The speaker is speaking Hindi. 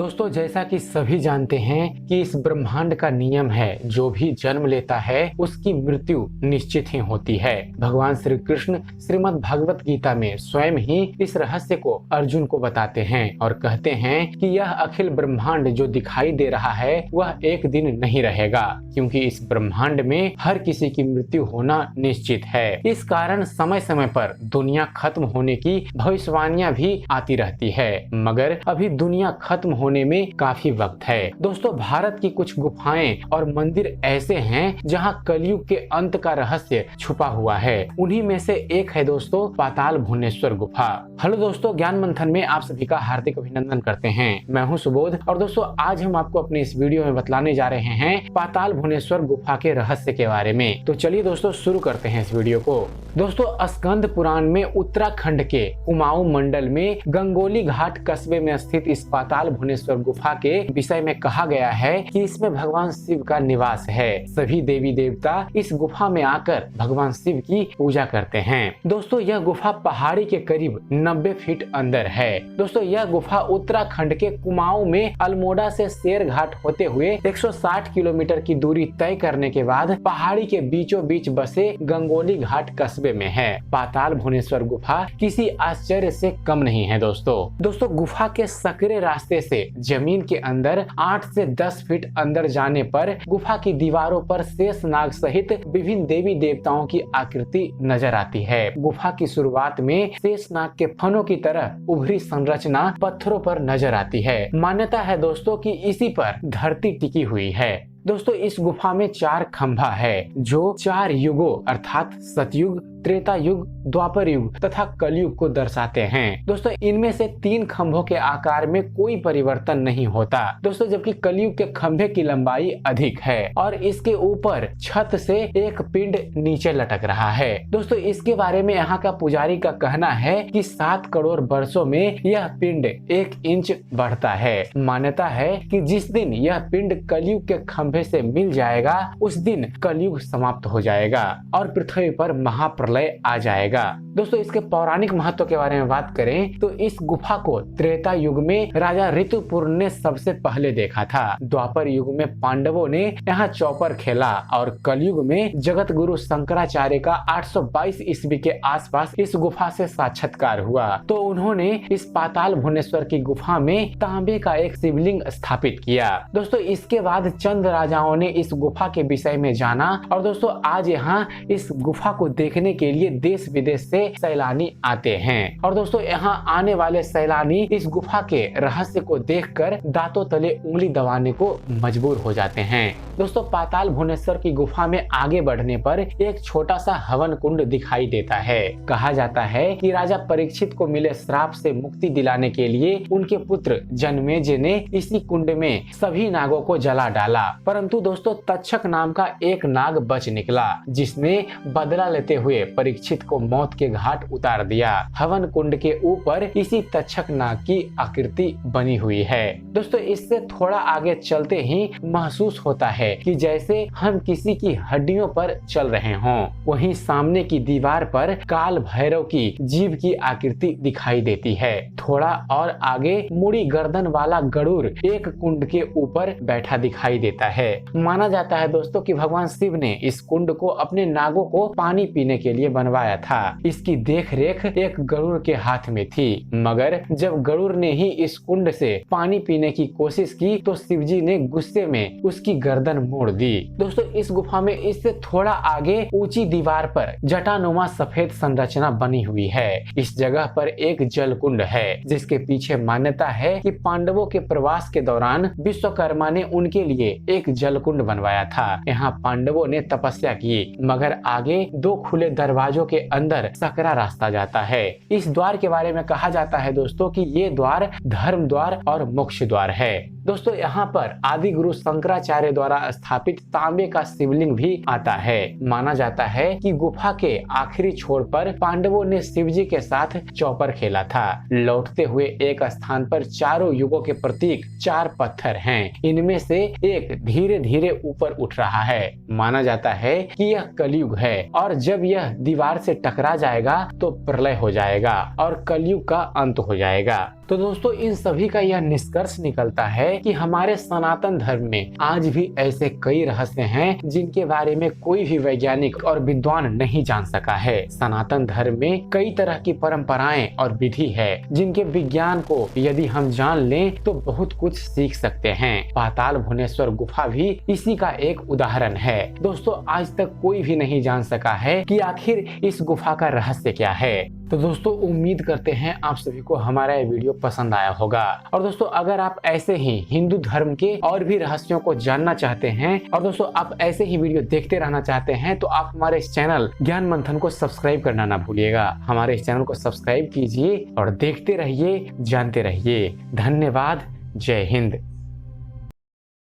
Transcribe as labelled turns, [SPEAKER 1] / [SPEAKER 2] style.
[SPEAKER 1] दोस्तों, जैसा कि सभी जानते हैं कि इस ब्रह्मांड का नियम है, जो भी जन्म लेता है उसकी मृत्यु निश्चित ही होती है। भगवान श्री कृष्ण श्रीमद् भगवत गीता में स्वयं ही इस रहस्य को अर्जुन को बताते हैं और कहते हैं कि यह अखिल ब्रह्मांड जो दिखाई दे रहा है वह एक दिन नहीं रहेगा, क्योंकि इस ब्रह्मांड में हर किसी की मृत्यु होना निश्चित है। इस कारण समय समय पर दुनिया खत्म होने की भविष्यवाणियां भी आती रहती है, मगर अभी दुनिया खत्म होने में काफी वक्त है। दोस्तों, भारत की कुछ गुफाएं और मंदिर ऐसे हैं जहां कलयुग के अंत का रहस्य छुपा हुआ है। उन्हीं में से एक है दोस्तों पाताल भुवनेश्वर गुफा। हेलो दोस्तों, ज्ञान मंथन में आप सभी का हार्दिक अभिनंदन करते हैं। मैं हूं सुबोध और दोस्तों आज हम आपको अपने इस वीडियो में बतलाने जा रहे हैं पाताल भुवनेश्वर गुफा के रहस्य के बारे में। तो चलिए दोस्तों शुरू करते हैं इस वीडियो को। दोस्तों, स्कंद पुराण में उत्तराखंड के कुमाऊं मंडल में गंगोली घाट कस्बे में स्थित इस पाताल भुवनेश्वर गुफा के विषय में कहा गया है कि इसमें भगवान शिव का निवास है। सभी देवी देवता इस गुफा में आकर भगवान शिव की पूजा करते हैं। दोस्तों, यह गुफा पहाड़ी के करीब 90 फीट अंदर है। दोस्तों, यह गुफा उत्तराखंड के कुमाऊं में अल्मोड़ा से शेर घाट होते हुए 160 किलोमीटर की दूरी तय करने के बाद पहाड़ी के बीचों बीच बसे गंगोली घाट कस्बे में है। पाताल भुवनेश्वर गुफा किसी आश्चर्य से कम नहीं है। दोस्तों गुफा के सकरे रास्ते से जमीन के अंदर 8 से 10 फीट अंदर जाने पर गुफा की दीवारों पर शेष नाग सहित विभिन्न देवी देवताओं की आकृति नजर आती है। गुफा की शुरुआत में शेष नाग के फनों की तरह उभरी संरचना पत्थरों पर नजर आती है। मान्यता है दोस्तों कि इसी पर धरती टिकी हुई है। दोस्तों, इस गुफा में 4 खंभा है जो 4 युगों अर्थात सतयुग, त्रेता युग, द्वापर युग तथा कलयुग को दर्शाते हैं। दोस्तों, इनमें से 3 खंभों के आकार में कोई परिवर्तन नहीं होता। दोस्तों, जबकि कलयुग के खंभे की लंबाई अधिक है और इसके ऊपर छत से एक पिंड नीचे लटक रहा है। दोस्तों, इसके बारे में यहाँ का पुजारी का कहना है कि 7 करोड़ वर्षों में यह पिंड 1 इंच बढ़ता है। मान्यता है कि जिस दिन यह पिंड कलयुग के खंभे से मिल जाएगा उस दिन कलयुग समाप्त हो जाएगा और पृथ्वी पर महाप्रलय आ जाएगा। दोस्तों, इसके पौराणिक महत्व के बारे में बात करें तो इस गुफा को त्रेता युग में राजा ऋतुपूर्ण ने सबसे पहले देखा था। द्वापर युग में पांडवों ने यहाँ चौपर खेला और कलयुग में जगत गुरु शंकराचार्य का 822 ईस्वी के आसपास इस गुफा से साक्षात्कार हुआ तो उन्होंने इस पाताल भुवनेश्वर की गुफा में तांबे का एक शिवलिंग स्थापित किया। दोस्तों, इसके बाद चंद राजाओं ने इस गुफा के विषय में जाना और दोस्तों आज यहाँ इस गुफा को देखने के लिए देश विदेश से सैलानी आते हैं और दोस्तों यहाँ आने वाले सैलानी इस गुफा के रहस्य को देखकर दांतों तले उंगली दबाने को मजबूर हो जाते हैं। दोस्तों, पाताल भुवनेश्वर की गुफा में आगे बढ़ने पर एक छोटा सा हवन कुंड दिखाई देता है। कहा जाता है कि राजा परीक्षित को मिले श्राप से मुक्ति दिलाने के लिए उनके पुत्र जन्मेजय ने इसी कुंड में सभी नागों को जला डाला, परंतु दोस्तों तक्षक नाम का एक नाग बच निकला जिसने बदला लेते हुए परीक्षित को मौत के घाट उतार दिया। हवन कुंड के ऊपर इसी तक्षक नाग की आकृति बनी हुई है। दोस्तों, इससे थोड़ा आगे चलते ही महसूस होता है कि जैसे हम किसी की हड्डियों पर चल रहे हों। वहीं सामने की दीवार पर काल भैरव की जीव की आकृति दिखाई देती है। थोड़ा और आगे मुड़ी गर्दन वाला गरुड़ एक कुंड के ऊपर बैठा दिखाई देता है। माना जाता है दोस्तों कि भगवान शिव ने इस कुंड को अपने नागों को पानी पीने के लिए बनवाया था। इसकी देख रेख एक गरुड़ के हाथ में थी, मगर जब गरुड़ ने ही इस कुंड से पानी पीने की कोशिश की तो शिवजी ने गुस्से में उसकी गर्दन मोड़ दी। दोस्तों, इस गुफा में इससे थोड़ा आगे ऊंची दीवार पर जटानुमा सफेद संरचना बनी हुई है। इस जगह पर एक जल कुंड है जिसके पीछे मान्यता है कि पांडवों के प्रवास के दौरान विश्वकर्मा ने उनके लिए एक जल कुंड बनवाया था। यहाँ पांडवों ने तपस्या की, मगर आगे 2 खुले दरवाजों के अंदर सकरा रास्ता जाता है। इस द्वार के बारे में कहा जाता है दोस्तों कि ये द्वार धर्म द्वार और मोक्ष द्वार है। दोस्तों, यहाँ पर आदि गुरु शंकराचार्य द्वारा स्थापित तांबे का शिवलिंग भी आता है। माना जाता है कि गुफा के आखिरी छोर पर पांडवों ने शिवजी के साथ चौपर खेला था। लौटते हुए एक स्थान पर चारों युगों के प्रतीक 4 पत्थर हैं। इनमें से एक धीरे धीरे ऊपर उठ रहा है। माना जाता है कि यह कलयुग है और जब यह दीवार से टकरा जाएगा तो प्रलय हो जाएगा और कलयुग का अंत हो जाएगा। तो दोस्तों इन सभी का यह निष्कर्ष निकलता है कि हमारे सनातन धर्म में आज भी ऐसे कई रहस्य हैं जिनके बारे में कोई भी वैज्ञानिक और विद्वान नहीं जान सका है। सनातन धर्म में कई तरह की परंपराएं और विधि है जिनके विज्ञान को यदि हम जान लें तो बहुत कुछ सीख सकते हैं। पाताल भुवनेश्वर गुफा भी इसी का एक उदाहरण है। दोस्तों आज तक कोई भी नहीं जान सका है कि आखिर इस गुफा का रहस्य क्या है। तो दोस्तों उम्मीद करते हैं आप सभी को हमारा ये वीडियो पसंद आया होगा। और दोस्तों अगर आप ऐसे ही हिंदू धर्म के और भी रहस्यों को जानना चाहते हैं और दोस्तों आप ऐसे ही वीडियो देखते रहना चाहते हैं तो आप हमारे इस चैनल ज्ञान मंथन को सब्सक्राइब करना ना भूलिएगा। हमारे इस चैनल को सब्सक्राइब कीजिए और देखते रहिए, जानते रहिए। धन्यवाद। जय हिंद।